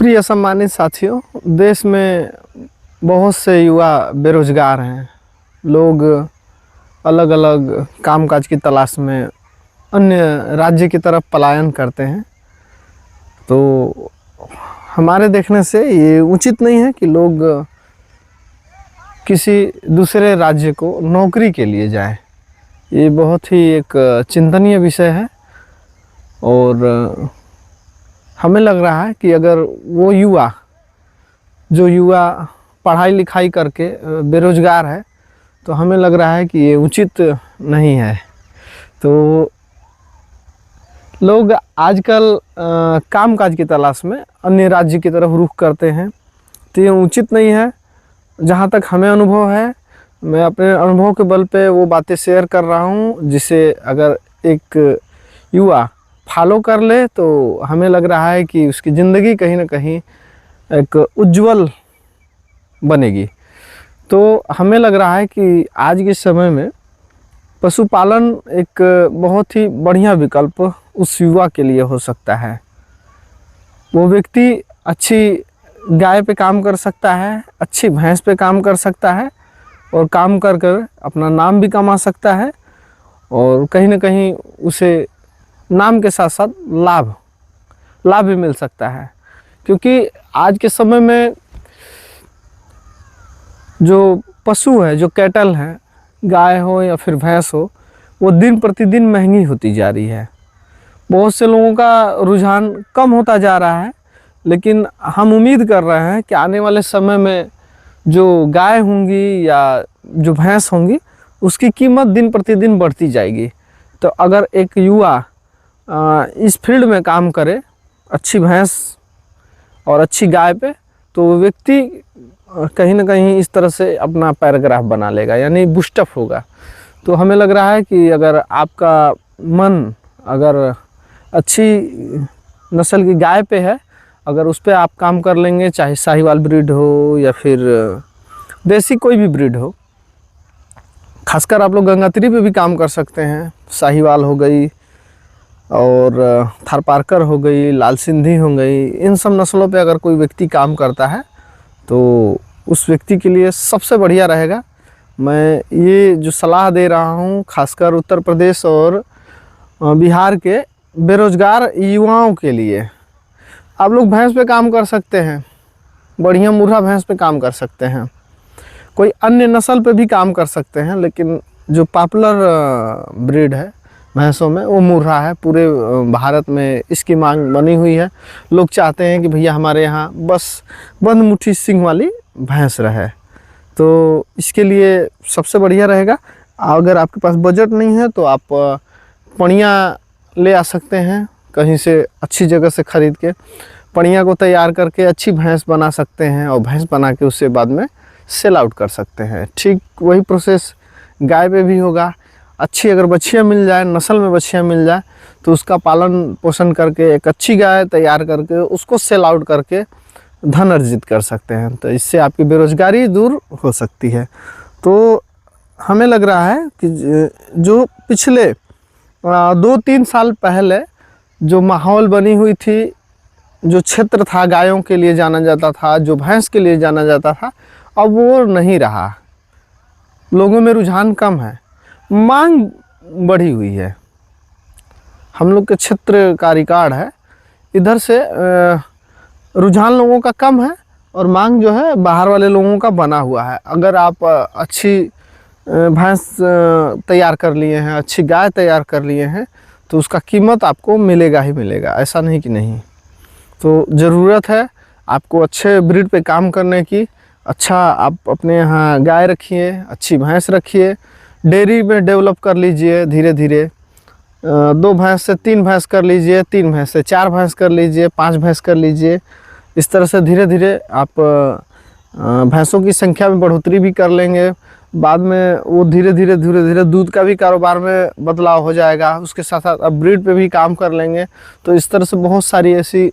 प्रिय सम्मानित साथियों, देश में बहुत से युवा बेरोजगार हैं। लोग अलग अलग कामकाज की तलाश में अन्य राज्य की तरफ पलायन करते हैं। तो हमारे देखने से ये उचित नहीं है कि लोग किसी दूसरे राज्य को नौकरी के लिए जाएं। ये बहुत ही एक चिंतनीय विषय है और हमें लग रहा है कि अगर वो युवा पढ़ाई लिखाई करके बेरोजगार है तो हमें लग रहा है कि ये उचित नहीं है। तो लोग आजकल कामकाज की तलाश में अन्य राज्य की तरफ रुख करते हैं, तो ये उचित नहीं है। जहाँ तक हमें अनुभव है, मैं अपने अनुभव के बल पे वो बातें शेयर कर रहा हूँ जिसे अगर एक युवा फॉलो कर ले तो हमें लग रहा है कि उसकी ज़िंदगी कहीं ना कहीं एक उज्जवल बनेगी। तो हमें लग रहा है कि आज के समय में पशुपालन एक बहुत ही बढ़िया विकल्प उस युवा के लिए हो सकता है। वो व्यक्ति अच्छी गाय पे काम कर सकता है, अच्छी भैंस पे काम कर सकता है और काम कर कर अपना नाम भी कमा सकता है और कहीं ना कहीं उसे नाम के साथ साथ लाभ भी मिल सकता है। क्योंकि आज के समय में जो पशु है, जो कैटल है, गाय हो या फिर भैंस हो, वो दिन प्रतिदिन महंगी होती जा रही है। बहुत से लोगों का रुझान कम होता जा रहा है, लेकिन हम उम्मीद कर रहे हैं कि आने वाले समय में जो गाय होंगी या जो भैंस होंगी उसकी कीमत दिन प्रतिदिन बढ़ती जाएगी। तो अगर एक युवा इस फील्ड में काम करे, अच्छी भैंस और अच्छी गाय पे, तो वो व्यक्ति कहीं ना कहीं इस तरह से अपना पैराग्राफ बना लेगा, यानी बूस्टअप होगा। तो हमें लग रहा है कि अगर आपका मन अगर अच्छी नस्ल की गाय पे है, अगर उस पर आप काम कर लेंगे, चाहे साहिवाल ब्रीड हो या फिर देसी कोई भी ब्रीड हो, खासकर आप लोग गंगात्री पे भी काम कर सकते हैं। साहिवाल हो गई और थारपारकर हो गई, लाल सिंधी हो गई, इन सब नस्लों पे अगर कोई व्यक्ति काम करता है तो उस व्यक्ति के लिए सबसे बढ़िया रहेगा। मैं ये जो सलाह दे रहा हूँ खासकर उत्तर प्रदेश और बिहार के बेरोजगार युवाओं के लिए। आप लोग भैंस पे काम कर सकते हैं, बढ़िया मुर्रा भैंस पे काम कर सकते हैं, कोई अन्य नस्ल पे भी काम कर सकते हैं, लेकिन जो पॉपुलर ब्रीड है भैंसों में वो मुर्रा है। पूरे भारत में इसकी मांग बनी हुई है। लोग चाहते हैं कि भैया हमारे यहाँ बस बंद मुट्ठी सींग वाली भैंस रहे। तो इसके लिए सबसे बढ़िया रहेगा, अगर आपके पास बजट नहीं है तो आप पड़िया ले आ सकते हैं कहीं से, अच्छी जगह से ख़रीद के पड़िया को तैयार करके अच्छी भैंस बना सकते हैं और भैंस बना के उससे बाद में सेल आउट कर सकते हैं। ठीक वही प्रोसेस गाय पे भी होगा। अच्छी अगर बछिया मिल जाए, नस्ल में बछिया मिल जाए, तो उसका पालन पोषण करके एक अच्छी गाय तैयार करके उसको सेल आउट करके धन अर्जित कर सकते हैं। तो इससे आपकी बेरोजगारी दूर हो सकती है। तो हमें लग रहा है कि जो पिछले 2-3 साल पहले जो माहौल बनी हुई थी, जो क्षेत्र था गायों के लिए जाना जाता था, जो भैंस के लिए जाना जाता था, अब वो नहीं रहा। लोगों में रुझान कम है, मांग बढ़ी हुई है। हम लोग के क्षेत्र का रिकॉर्ड है, इधर से रुझान लोगों का कम है और मांग जो है बाहर वाले लोगों का बना हुआ है। अगर आप अच्छी भैंस तैयार कर लिए हैं, अच्छी गाय तैयार कर लिए हैं, तो उसका कीमत आपको मिलेगा ही मिलेगा, ऐसा नहीं कि नहीं। तो ज़रूरत है आपको अच्छे ब्रीड पे काम करने की। अच्छा, आप अपने यहाँ गाय रखिए, अच्छी भैंस रखिए, डेयरी में डेवलप कर लीजिए धीरे धीरे। 2 भैंस से 3 भैंस कर लीजिए, 3 भैंस से 4 भैंस कर लीजिए, 5 भैंस कर लीजिए। इस तरह से धीरे धीरे आप भैंसों की संख्या में बढ़ोतरी भी कर लेंगे। बाद में वो धीरे धीरे दूध का भी कारोबार में बदलाव हो जाएगा। उसके साथ साथ आप ब्रीड पे भी काम कर लेंगे। तो इस तरह से बहुत सारी ऐसी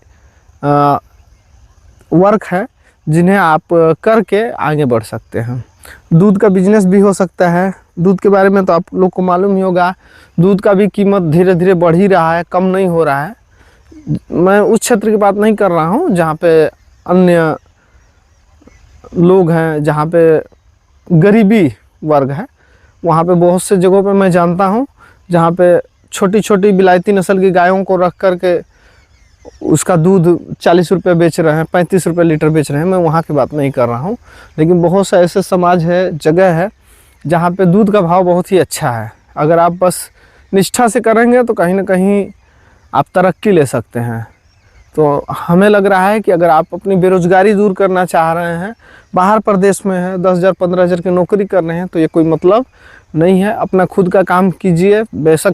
वर्क है जिन्हें आप करके आगे बढ़ सकते हैं। दूध का बिजनेस भी हो सकता है। दूध के बारे में तो आप लोग को मालूम ही होगा, दूध का भी कीमत धीरे धीरे बढ़ ही रहा है, कम नहीं हो रहा है। मैं उस क्षेत्र की बात नहीं कर रहा हूँ जहाँ पे अन्य लोग हैं जहाँ पे गरीबी वर्ग है, वहाँ पे बहुत से जगहों पे मैं जानता हूँ जहाँ पे छोटी छोटी विलायती नस्ल की गायों को रख कर के उसका दूध 40 रुपये बेच रहे हैं, 35 रुपये लीटर बेच रहे हैं। मैं वहाँ की बात नहीं कर रहा हूँ, लेकिन बहुत से ऐसे समाज है, जगह है जहाँ पे दूध का भाव बहुत ही अच्छा है। अगर आप बस निष्ठा से करेंगे तो कहीं ना कहीं आप तरक्की ले सकते हैं। तो हमें लग रहा है कि अगर आप अपनी बेरोज़गारी दूर करना चाह रहे हैं, बाहर प्रदेश में है, 10,000 15,000 की नौकरी कर रहे हैं, तो ये कोई मतलब नहीं है। अपना खुद का काम कीजिए। बेशक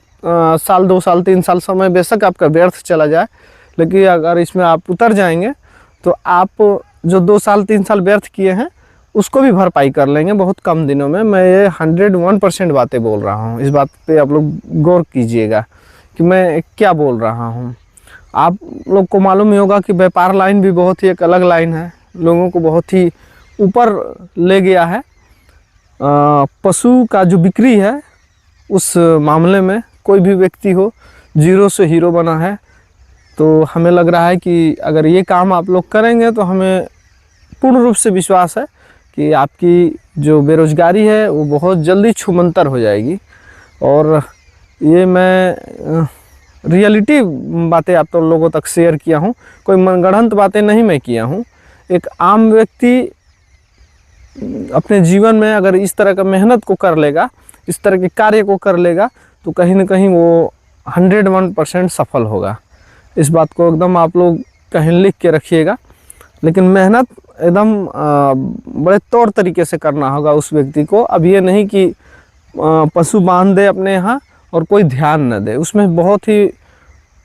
साल 2 साल 3 साल समय बेशक आपका व्यर्थ चला जाए, लेकिन अगर इसमें आप उतर जाएंगे तो आप जो 2 साल 3 साल व्यर्थ किए हैं उसको भी भरपाई कर लेंगे बहुत कम दिनों में। मैं ये 101% बातें बोल रहा हूँ। इस बात पे आप लोग गौर कीजिएगा कि मैं क्या बोल रहा हूँ। आप लोग को मालूम ही होगा कि व्यापार लाइन भी बहुत ही एक अलग लाइन है, लोगों को बहुत ही ऊपर ले गया है। पशु का जो बिक्री है उस मामले में कोई भी व्यक्ति हो, जीरो से हीरो बना है। तो हमें लग रहा है कि अगर ये काम आप लोग करेंगे तो हमें पूर्ण रूप से विश्वास है कि आपकी जो बेरोज़गारी है वो बहुत जल्दी छूमंतर हो जाएगी। और ये मैं रियलिटी बातें आप तो लोगों तक शेयर किया हूँ, कोई मनगढ़ंत बातें नहीं मैं किया हूँ। एक आम व्यक्ति अपने जीवन में अगर इस तरह का मेहनत को कर लेगा, इस तरह के कार्य को कर लेगा, तो कहीं ना कहीं वो 101% सफल होगा। इस बात को एकदम आप लोग कहीं लिख के रखिएगा। लेकिन मेहनत एकदम बड़े तौर तरीके से करना होगा उस व्यक्ति को। अब ये नहीं कि पशु बांध दे अपने यहाँ और कोई ध्यान न दे, उसमें बहुत ही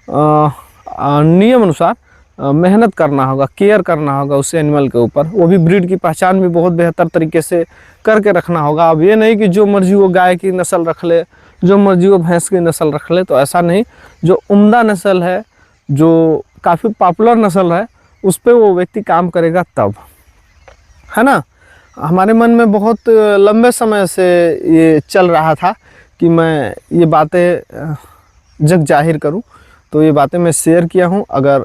नियम अनुसार मेहनत करना होगा, केयर करना होगा उस एनिमल के ऊपर। वो भी ब्रीड की पहचान भी बहुत बेहतर तरीके से करके रखना होगा। अब ये नहीं कि जो मर्जी वो गाय की नस्ल रख ले, जो मर्जी वो भैंस की नस्ल रख ले, तो ऐसा नहीं। जो उम्दा नस्ल है, जो काफ़ी पॉपुलर नस्ल है, उस पर वो व्यक्ति काम करेगा तब, है ना। हमारे मन में बहुत लंबे समय से ये चल रहा था कि मैं ये बातें जग जाहिर करूं, तो ये बातें मैं शेयर किया हूं। अगर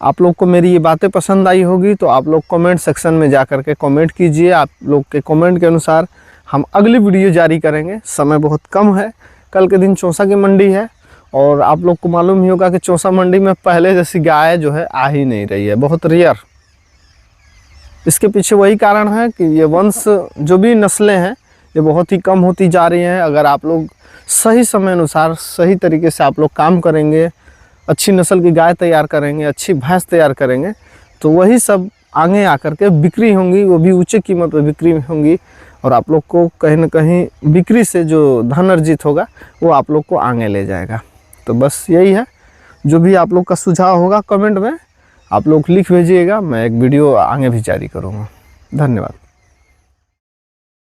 आप लोग को मेरी ये बातें पसंद आई होगी तो आप लोग कमेंट सेक्शन में जा कर के कमेंट कीजिए। आप लोग के कमेंट के अनुसार हम अगली वीडियो जारी करेंगे। समय बहुत कम है, कल के दिन चौसा की मंडी है और आप लोग को मालूम ही होगा कि चौसा मंडी में पहले जैसी गाय जो है आ ही नहीं रही है, बहुत रेयर। इसके पीछे वही कारण है कि ये वंश जो भी नस्लें हैं ये बहुत ही कम होती जा रही हैं। अगर आप लोग सही समय अनुसार सही तरीके से आप लोग काम करेंगे, अच्छी नस्ल की गाय तैयार करेंगे, अच्छी भैंस तैयार करेंगे, तो वही सब आगे आकर के बिक्री होंगी, वो भी ऊंचे कीमत पर बिक्री होंगी। और आप लोग को कहीं ना कहीं बिक्री से जो धन अर्जित होगा वो आप लोग को आगे ले जाएगा। तो बस यही है। जो भी आप लोग का सुझाव होगा कमेंट में आप लोग लिख भेजिएगा, मैं एक वीडियो आगे भी जारी करूँगा। धन्यवाद।